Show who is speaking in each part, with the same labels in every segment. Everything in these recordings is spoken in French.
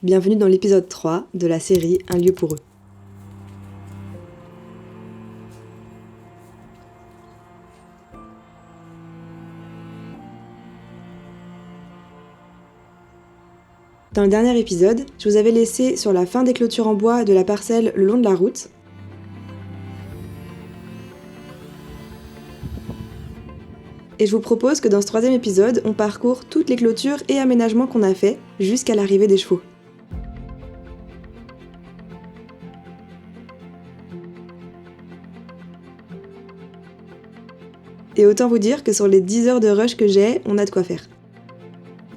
Speaker 1: Bienvenue dans l'épisode 3 de la série Un lieu pour eux. Dans le dernier épisode, je vous avais laissé sur la fin des clôtures en bois de la parcelle le long de la route. Et je vous propose que dans ce troisième épisode, on parcourt toutes les clôtures et aménagements qu'on a fait jusqu'à l'arrivée des chevaux. Et autant vous dire que sur les 10 heures de rush que j'ai, on a de quoi faire.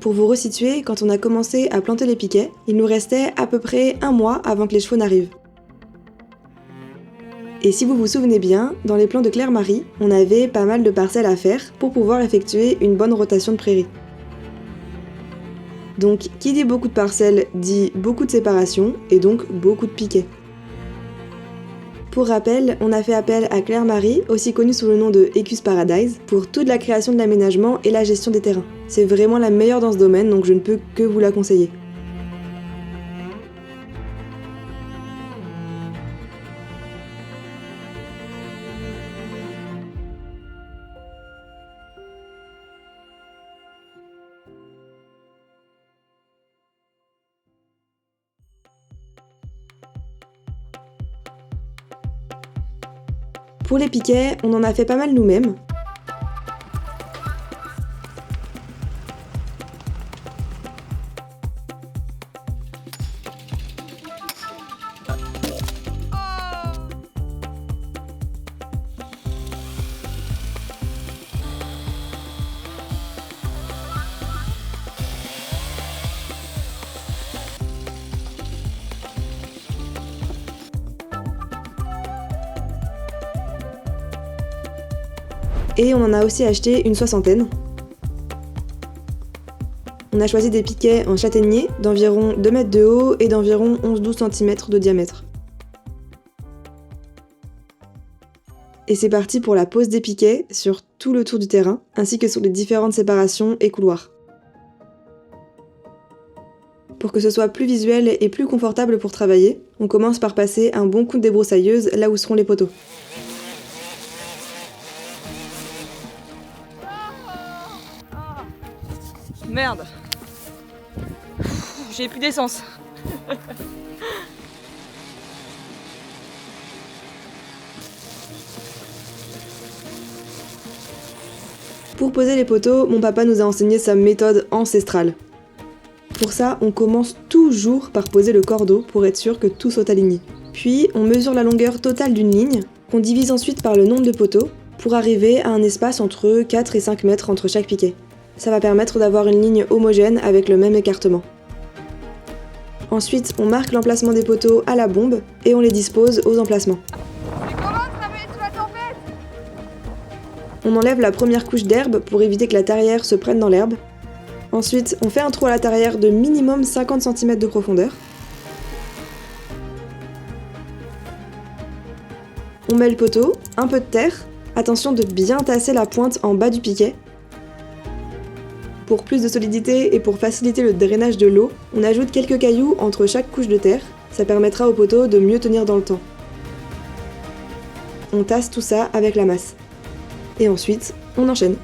Speaker 1: Pour vous resituer, quand on a commencé à planter les piquets, il nous restait à peu près un mois avant que les chevaux n'arrivent. Et si vous vous souvenez bien, dans les plans de Claire-Marie, on avait pas mal de parcelles à faire pour pouvoir effectuer une bonne rotation de prairies. Donc, qui dit beaucoup de parcelles dit beaucoup de séparation et donc beaucoup de piquets. Pour rappel, on a fait appel à Claire-Marie, aussi connue sous le nom de Ecus Paradise, pour toute la création de l'aménagement et la gestion des terrains. C'est vraiment la meilleure dans ce domaine, donc je ne peux que vous la conseiller. Pour les piquets, on en a fait pas mal nous-mêmes. Et on en a aussi acheté une 60aine. On a choisi des piquets en châtaignier d'environ 2 mètres de haut et d'environ 11-12 cm de diamètre. Et c'est parti pour la pose des piquets sur tout le tour du terrain, ainsi que sur les différentes séparations et couloirs. Pour que ce soit plus visuel et plus confortable pour travailler, on commence par passer un bon coup de débroussailleuse là où seront les poteaux.
Speaker 2: Merde. J'ai plus d'essence.
Speaker 1: Pour poser les poteaux, mon papa nous a enseigné sa méthode ancestrale. Pour ça, on commence toujours par poser le cordeau pour être sûr que tout soit aligné. Puis, on mesure la longueur totale d'une ligne, qu'on divise ensuite par le nombre de poteaux, pour arriver à un espace entre 4 et 5 mètres entre chaque piquet. Ça va permettre d'avoir une ligne homogène avec le même écartement. Ensuite, on marque l'emplacement des poteaux à la bombe et on les dispose aux emplacements.
Speaker 2: C'est comment travailler sous la tempête?
Speaker 1: On enlève la première couche d'herbe pour éviter que la tarière se prenne dans l'herbe. Ensuite, on fait un trou à la tarière de minimum 50 cm de profondeur. On met le poteau, un peu de terre, attention de bien tasser la pointe en bas du piquet. Pour plus de solidité et pour faciliter le drainage de l'eau, on ajoute quelques cailloux entre chaque couche de terre, ça permettra au poteau de mieux tenir dans le temps. On tasse tout ça avec la masse. Et ensuite, on enchaîne.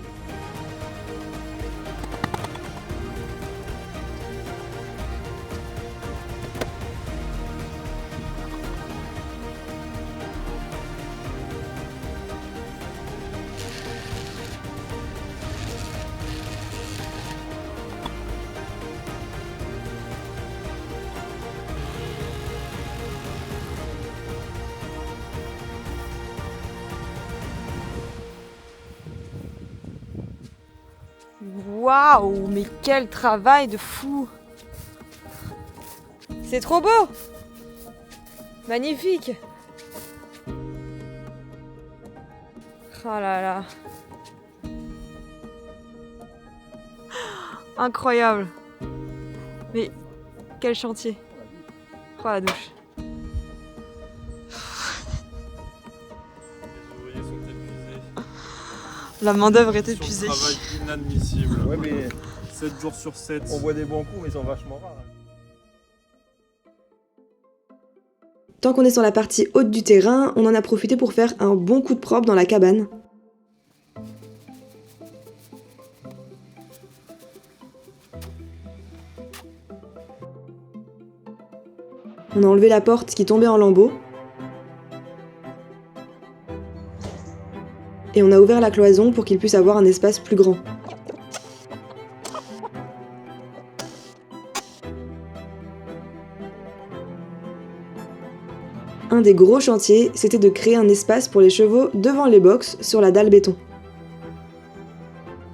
Speaker 2: Waouh, mais quel travail de fou! C'est trop beau! Magnifique! Oh là là! Incroyable! Mais quel chantier! Oh la douche! La main-d'œuvre est épuisée.
Speaker 3: C'est un travail inadmissible.
Speaker 4: Ouais, mais
Speaker 3: 7 jours sur 7.
Speaker 4: on voit des bons coups, mais ils sont vachement rares.
Speaker 1: Tant qu'on est sur la partie haute du terrain, on en a profité pour faire un bon coup de propre dans la cabane. On a enlevé la porte qui tombait en lambeaux. Et on a ouvert la cloison pour qu'il puisse avoir un espace plus grand. Un des gros chantiers, c'était de créer un espace pour les chevaux devant les boxes sur la dalle béton.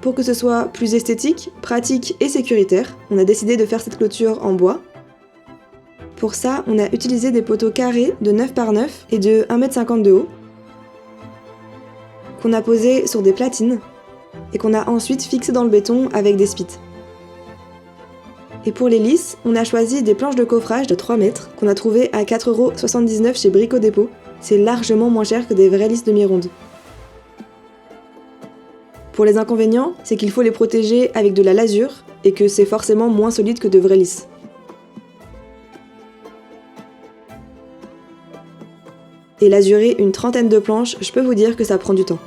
Speaker 1: Pour que ce soit plus esthétique, pratique et sécuritaire, on a décidé de faire cette clôture en bois. Pour ça, on a utilisé des poteaux carrés de 9 par 9 et de 1,50 m de haut, qu'on a posés sur des platines et qu'on a ensuite fixés dans le béton avec des spittes. Et pour les lisses, on a choisi des planches de coffrage de 3 mètres qu'on a trouvées à 4,79 € chez Brico Dépôt. C'est largement moins cher que des vraies lisses demi-rondes. Pour les inconvénients, c'est qu'il faut les protéger avec de la lasure et que c'est forcément moins solide que de vraies lisses. Et lasurer une trentaine de planches, je peux vous dire que ça prend du temps.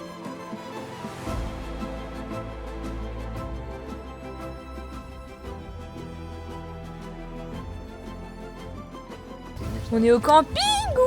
Speaker 2: On est au camping ou...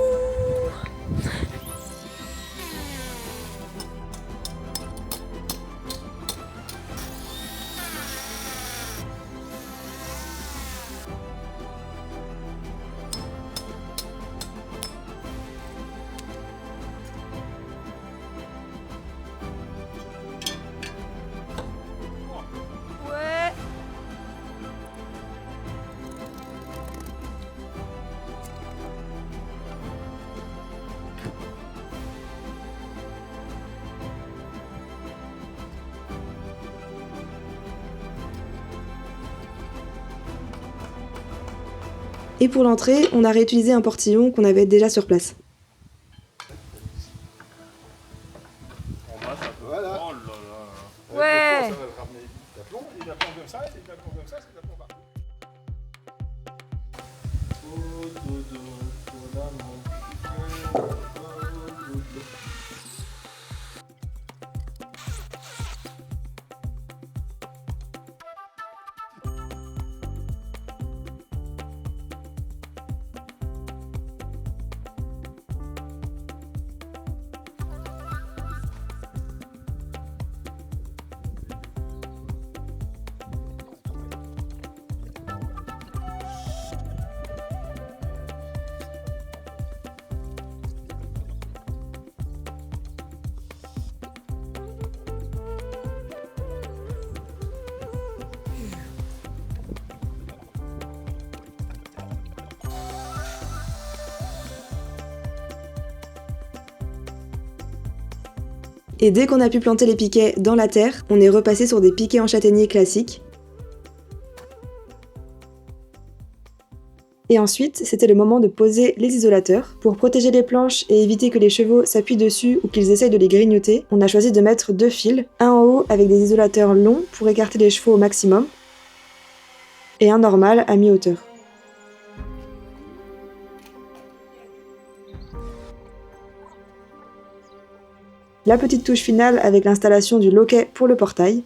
Speaker 2: Ouais.
Speaker 1: Et pour l'entrée, on a réutilisé un portillon qu'on avait déjà sur place.
Speaker 3: Voilà.
Speaker 4: Oh là là.
Speaker 2: Ouais.
Speaker 3: Ça va ramener des aplomb, et des aplomb comme ça, et des aplomb comme ça, c'est des aplomb partout.
Speaker 1: Et dès qu'on a pu planter les piquets dans la terre, on est repassé sur des piquets en châtaignier classiques. Et ensuite, c'était le moment de poser les isolateurs. Pour protéger les planches et éviter que les chevaux s'appuient dessus ou qu'ils essayent de les grignoter, on a choisi de mettre 2 fils, un en haut avec des isolateurs longs pour écarter les chevaux au maximum, et un normal à mi-hauteur. La petite touche finale avec l'installation du loquet pour le portail.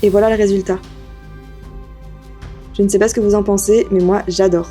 Speaker 1: Et voilà le résultat. Je ne sais pas ce que vous en pensez, mais moi j'adore.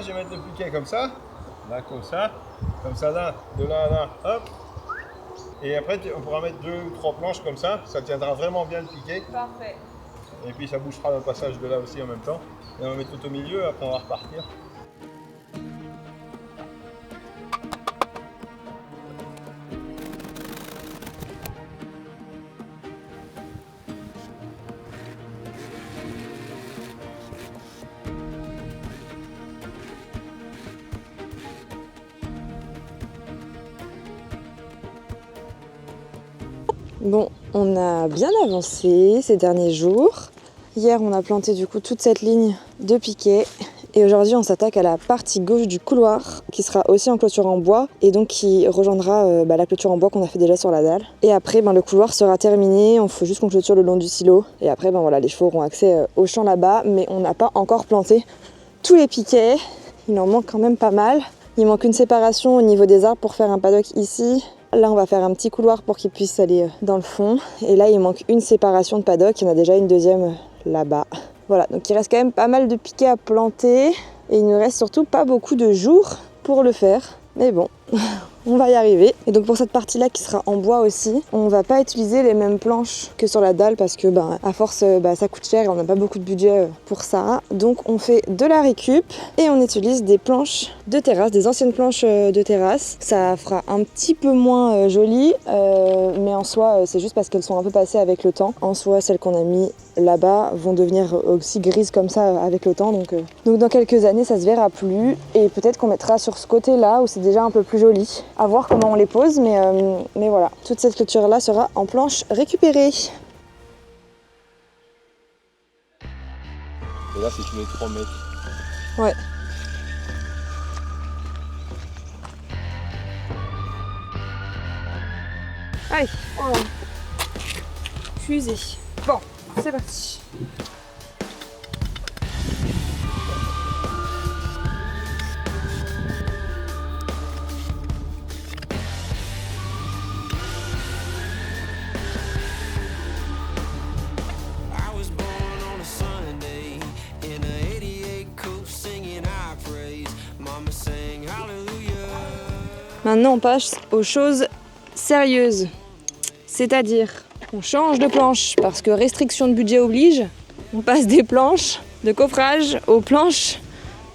Speaker 3: je vais mettre le piquet comme ça. Là, comme ça, là, de là à là, hop. Et après, on pourra mettre 2 ou 3 planches comme ça tiendra vraiment bien le piquet.
Speaker 2: Parfait.
Speaker 3: Et puis ça bouchera le passage de là aussi en même temps. Et on va mettre tout au milieu, après on va repartir.
Speaker 1: Bon, on a bien avancé ces derniers jours. Hier, on a planté du coup toute cette ligne de piquets. Et aujourd'hui, on s'attaque à la partie gauche du couloir, qui sera aussi en clôture en bois, et donc qui rejoindra la clôture en bois qu'on a fait déjà sur la dalle. Et après, le couloir sera terminé, on faut juste qu'on clôture le long du silo. Et après, les chevaux auront accès au champ là-bas, mais on n'a pas encore planté tous les piquets. Il en manque quand même pas mal. Il manque une séparation au niveau des arbres pour faire un paddock ici. Là, on va faire un petit couloir pour qu'il puisse aller dans le fond. Et là, il manque une séparation de paddock. Il y en a déjà une deuxième là-bas. Voilà, donc il reste quand même pas mal de piquets à planter. Et il ne reste surtout pas beaucoup de jours pour le faire. Mais bon, on va y arriver. Et donc pour cette partie-là qui sera en bois aussi, on va pas utiliser les mêmes planches que sur la dalle parce que à force ça coûte cher et on n'a pas beaucoup de budget pour ça. Donc on fait de la récup et on utilise des planches de terrasse, des anciennes planches de terrasse. Ça fera un petit peu moins joli, mais en soi c'est juste parce qu'elles sont un peu passées avec le temps. En soi, celles qu'on a mis là-bas vont devenir aussi grises comme ça avec le temps. Donc dans quelques années ça se verra plus et peut-être qu'on mettra sur ce côté-là où c'est déjà un peu plus joli. À voir comment on les pose, mais voilà. Toute cette clôture-là sera en planche récupérée.
Speaker 3: Et là, si tu mets 3 mètres.
Speaker 1: Ouais. Allez, voilà. Fusée. Bon, c'est parti. Maintenant, on passe aux choses sérieuses. C'est-à-dire, on change de planche parce que restriction de budget oblige. On passe des planches de coffrage aux planches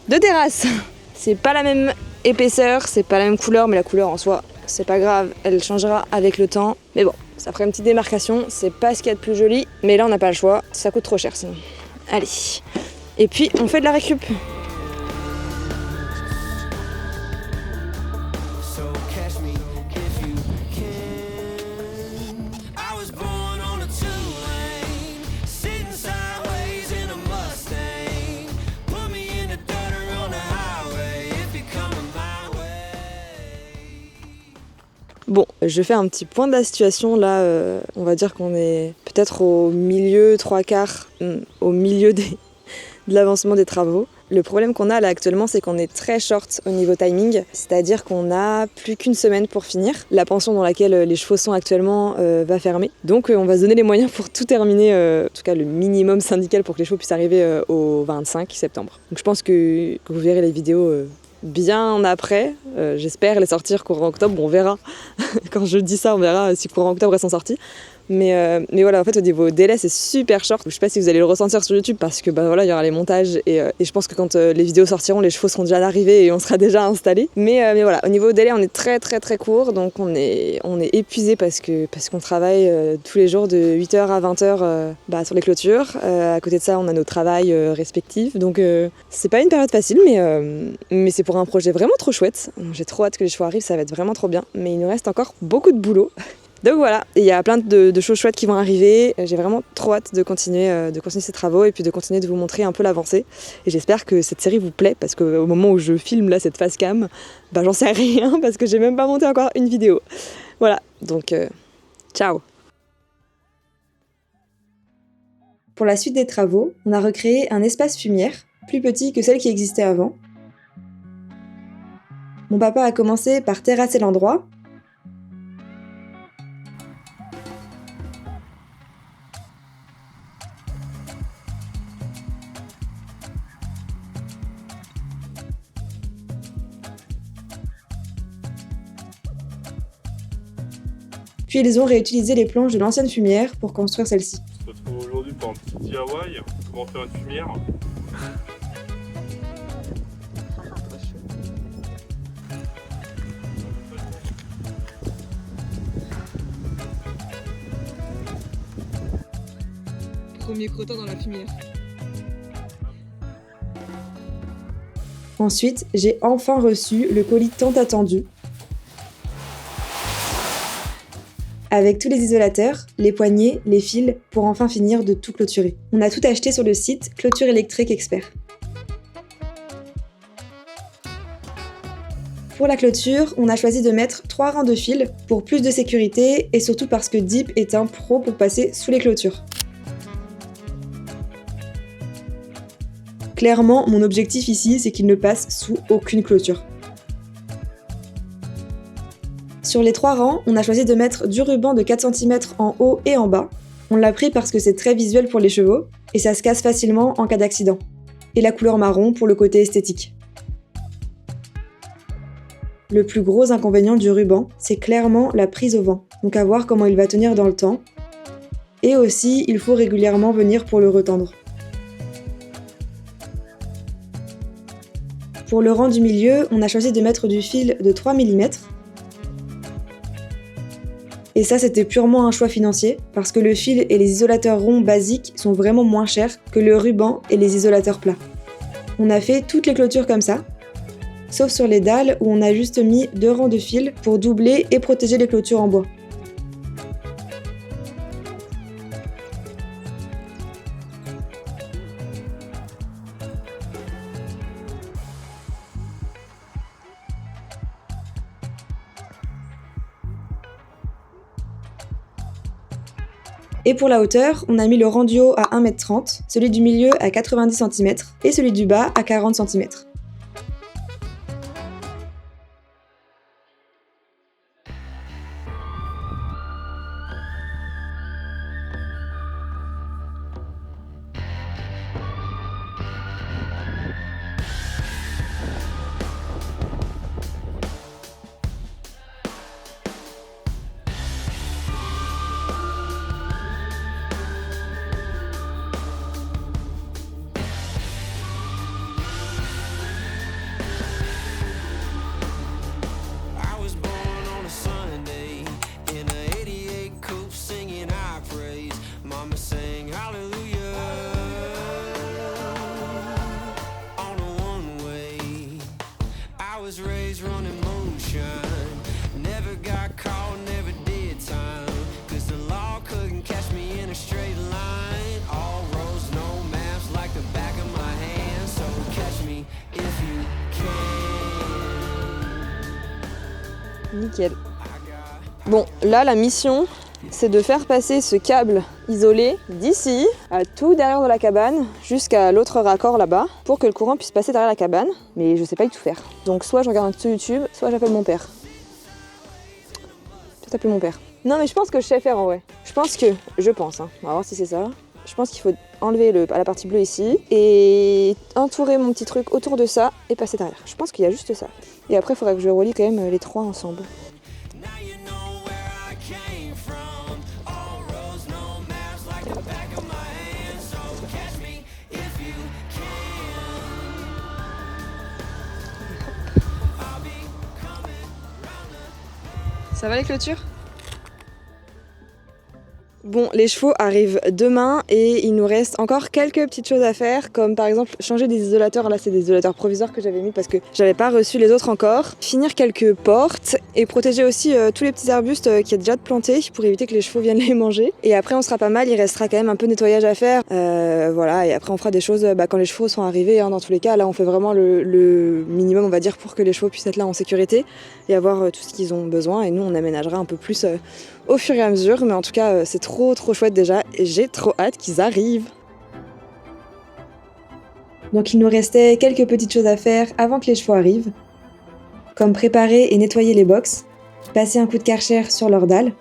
Speaker 1: de terrasse. C'est pas la même épaisseur, c'est pas la même couleur, mais la couleur en soi, c'est pas grave, elle changera avec le temps. Mais bon, ça ferait une petite démarcation, c'est pas ce qu'il y a de plus joli, mais là on n'a pas le choix, ça coûte trop cher sinon. Allez. Et puis, on fait de la récup. Bon, je fais un petit point de la situation là, on va dire qu'on est peut-être au milieu, 3/4, au milieu de l'avancement des travaux. Le problème qu'on a là actuellement, c'est qu'on est très short au niveau timing, c'est-à-dire qu'on a plus qu'une semaine pour finir. La pension dans laquelle les chevaux sont actuellement va fermer, donc on va se donner les moyens pour tout terminer, en tout cas le minimum syndical pour que les chevaux puissent arriver au 25 septembre. Donc je pense que vous verrez les vidéos bien après, j'espère les sortir courant octobre, on verra. Quand je dis ça, on verra si courant octobre elles sont sorties. Mais voilà, en fait au niveau délai c'est super short. Je sais pas si vous allez le ressentir sur YouTube parce que voilà, il y aura les montages et je pense que quand les vidéos sortiront, les chevaux seront déjà arrivés et on sera déjà installés. Mais voilà, au niveau délai on est très très très court, donc on est épuisé parce qu'on travaille tous les jours de 8h à 20h sur les clôtures. À côté de ça, on a nos travails respectifs, donc c'est pas une période facile, mais c'est pour un projet vraiment trop chouette. J'ai trop hâte que les chevaux arrivent, ça va être vraiment trop bien. Mais il nous reste encore beaucoup de boulot. Donc voilà, il y a plein de choses chouettes qui vont arriver. J'ai vraiment trop hâte de continuer ces travaux et puis de continuer de vous montrer un peu l'avancée. Et j'espère que cette série vous plaît parce qu'au moment où je filme là cette face cam, j'en sais rien parce que j'ai même pas monté encore une vidéo. Voilà, donc ciao. Pour la suite des travaux, on a recréé un espace fumière, plus petit que celle qui existait avant. Mon papa a commencé par terrasser l'endroit. puis ils ont réutilisé les planches de l'ancienne fumière pour construire celle-ci.
Speaker 4: On se retrouve aujourd'hui pour un petit DIY, comment faire une fumière.
Speaker 1: Premier crottin dans la fumière. Ensuite, j'ai enfin reçu le colis tant attendu. Avec tous les isolateurs, les poignées, les fils, pour enfin finir de tout clôturer. On a tout acheté sur le site Clôture Électrique Expert. Pour la clôture, on a choisi de mettre 3 rangs de fils pour plus de sécurité et surtout parce que Deep est un pro pour passer sous les clôtures. Clairement, mon objectif ici, c'est qu'il ne passe sous aucune clôture. Sur les 3 rangs, on a choisi de mettre du ruban de 4 cm en haut et en bas. On l'a pris parce que c'est très visuel pour les chevaux et ça se casse facilement en cas d'accident. Et la couleur marron pour le côté esthétique. Le plus gros inconvénient du ruban, c'est clairement la prise au vent. Donc à voir comment il va tenir dans le temps. Et aussi, il faut régulièrement venir pour le retendre. Pour le rang du milieu, on a choisi de mettre du fil de 3 mm. Et ça, c'était purement un choix financier, parce que le fil et les isolateurs ronds basiques sont vraiment moins chers que le ruban et les isolateurs plats. On a fait toutes les clôtures comme ça, sauf sur les dalles où on a juste mis 2 rangs de fil pour doubler et protéger les clôtures en bois. Et pour la hauteur, on a mis le rang du haut à 1,30 m, celui du milieu à 90 cm et celui du bas à 40 cm.
Speaker 5: was raised running moonshine. Never got caught, never did time. Cause the law couldn't catch me in a straight line. All roads, no maps, like the back of my hand. So catch me if you can.
Speaker 2: Nickel. Bon, là, la mission, c'est de faire passer ce câble isolé d'ici à tout derrière de la cabane jusqu'à l'autre raccord là-bas pour que le courant puisse passer derrière la cabane, mais je sais pas y tout faire. Donc soit je regarde sur YouTube, soit j'appelle mon père. Peut-être appeler mon père. Non mais je pense que je sais faire en vrai. Je pense, hein, on va voir si c'est ça. Je pense qu'il faut enlever la partie bleue ici et entourer mon petit truc autour de ça et passer derrière. Je pense qu'il y a juste ça. Et après il faudrait que je relie quand même les trois ensemble. Ça va les clôtures ? Bon, les chevaux arrivent demain et il nous reste encore quelques petites choses à faire, comme par exemple changer des isolateurs. Là, c'est des isolateurs provisoires que j'avais mis parce que j'avais pas reçu les autres encore. Finir quelques portes et protéger aussi tous les petits arbustes qu'il y a déjà de plantés pour éviter que les chevaux viennent les manger. Et après, on sera pas mal, il restera quand même un peu de nettoyage à faire. Voilà, et après, on fera des choses quand les chevaux sont arrivés. Hein, dans tous les cas, là, on fait vraiment le minimum, on va dire, pour que les chevaux puissent être là en sécurité et avoir tout ce qu'ils ont besoin. Et nous, on aménagera un peu plus au fur et à mesure, mais en tout cas c'est trop chouette déjà et j'ai trop hâte qu'ils arrivent.
Speaker 1: Donc il nous restait quelques petites choses à faire avant que les chevaux arrivent, comme préparer et nettoyer les box, passer un coup de Karcher sur leurs dalles,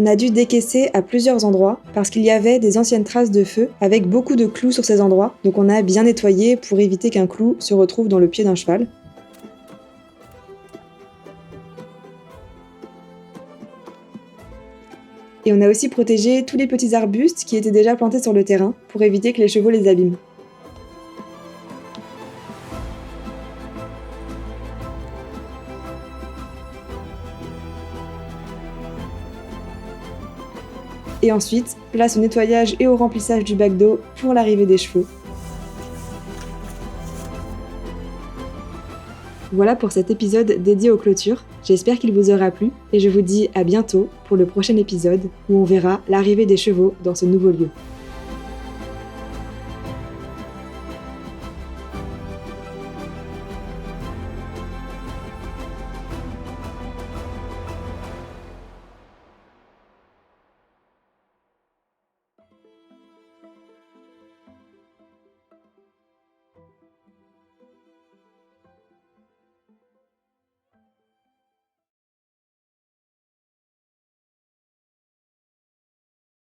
Speaker 2: On a dû décaisser à plusieurs endroits parce qu'il y avait des anciennes traces de feu avec beaucoup de clous sur ces endroits, donc on a bien nettoyé pour éviter qu'un clou se retrouve dans le pied d'un cheval. Et on a aussi protégé tous les petits arbustes qui étaient déjà plantés sur le terrain pour éviter que les chevaux les abîment. Et ensuite, place au nettoyage et au remplissage du bac d'eau pour l'arrivée des chevaux. Voilà pour cet épisode dédié aux clôtures. J'espère qu'il vous aura plu et je vous dis à bientôt pour le prochain épisode où on verra l'arrivée des chevaux dans ce nouveau lieu.